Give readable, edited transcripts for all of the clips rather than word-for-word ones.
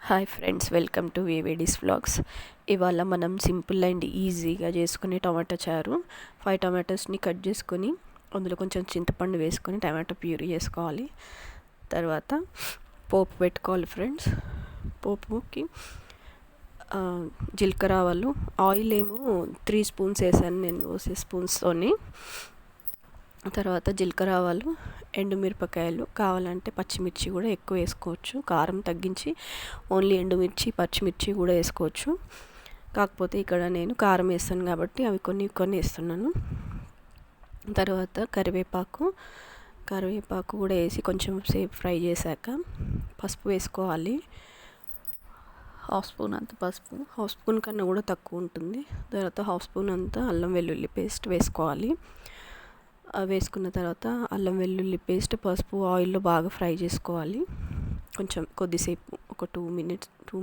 Hi friends, welcome to వేవేడీస్ vlogs. ఇవాళ మనం సింపుల్ అండ్ ఈజీగా చేసుకునే టమాటా చారు. 5 టమాటోస్ని కట్ చేసుకొని అందులో కొంచెం చింతపండు వేసుకొని టమాటో ప్యూరీ చేసుకోవాలి. తర్వాత పోపు పెట్టుకోవాలి ఫ్రెండ్స్. పోపుకి జీలకర్ర ఆవాలు, ఆయిల్ ఏమో 3 స్పూన్స్ వేసాను నేను, 6 స్పూన్స్తోని. తర్వాత జీలకర్ర ఆవాలు, ఎండుమిరపకాయలు, కావాలంటే పచ్చిమిర్చి కూడా ఎక్కువ వేసుకోవచ్చు. కారం తగ్గించి ఓన్లీ ఎండుమిర్చి పచ్చిమిర్చి కూడా వేసుకోవచ్చు. కాకపోతే ఇక్కడ నేను కారం వేస్తాను కాబట్టి అవి కొన్ని వేస్తున్నాను. తర్వాత కరివేపాకు కూడా వేసి కొంచెం సేపు ఫ్రై చేశాక పసుపు వేసుకోవాలి. హాఫ్ స్పూన్ అంత పసుపు, హాఫ్ స్పూన్ కన్నా కూడా తక్కువ ఉంటుంది. తర్వాత హాఫ్ స్పూన్ అంతా అల్లం వెల్లుల్లి పేస్ట్ వేసుకోవాలి. వేసుకున్న తర్వాత అల్లం వెల్లుల్లి పేస్ట్, పసుపు ఆయిల్లో బాగా ఫ్రై చేసుకోవాలి. కొంచెం కొద్దిసేపు, ఒక 2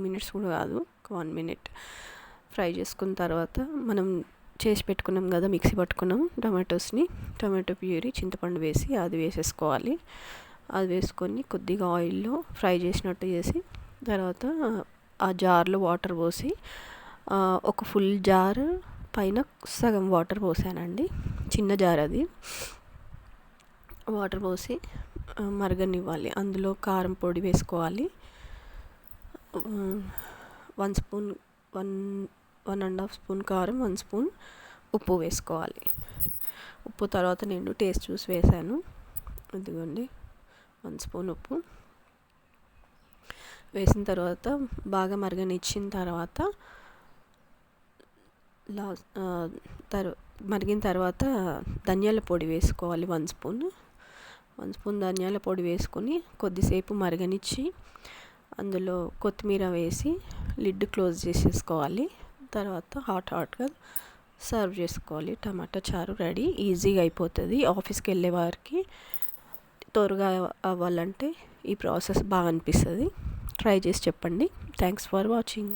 మినిట్స్ కూడా కాదు, ఒక 1 మినిట్ ఫ్రై చేసుకున్న తర్వాత మనం చేసి పెట్టుకున్నాం కదా, మిక్సీ పట్టుకున్నాం టమాటో ప్యూరీ, చింతపండు వేసి అది వేసేసుకోవాలి. అది వేసుకొని కొద్దిగా ఆయిల్లో ఫ్రై చేసినట్టు చేసి తర్వాత ఆ జార్లో వాటర్ పోసి, ఒక ఫుల్ జార్ పైన సగం వాటర్ పోసానండి, చిన్న జార్ అది. వాటర్ పోసి మరగనివ్వాలి. అందులో కారం పొడి వేసుకోవాలి. 1.5 స్పూన్ కారం, 1 స్పూన్ ఉప్పు వేసుకోవాలి. ఉప్పు తర్వాత నేను టేస్ట్ చూసి వేసాను, ఇదిగోండి 1 స్పూన్ ఉప్పు వేసిన తర్వాత బాగా మరగనిచ్చిన తర్వాత మరిగిన తర్వాత ధనియాల పొడి వేసుకోవాలి. 1 స్పూన్ ధనియాల పొడి వేసుకొని కొద్దిసేపు మరగనిచ్చి అందులో కొత్తిమీర వేసి లిడ్ క్లోజ్ చేసేసుకోవాలి. తర్వాత హాట్గా సర్వ్ చేసుకోవాలి. టమాటా చారు రెడీ. ఈజీగా అయిపోతుంది. ఆఫీస్కి వెళ్ళే వారికి త్వరగా అవ్వాలంటే ఈ ప్రాసెస్ బాగా అనిపిస్తుంది. ట్రై చేసి చెప్పండి. Thanks for watching.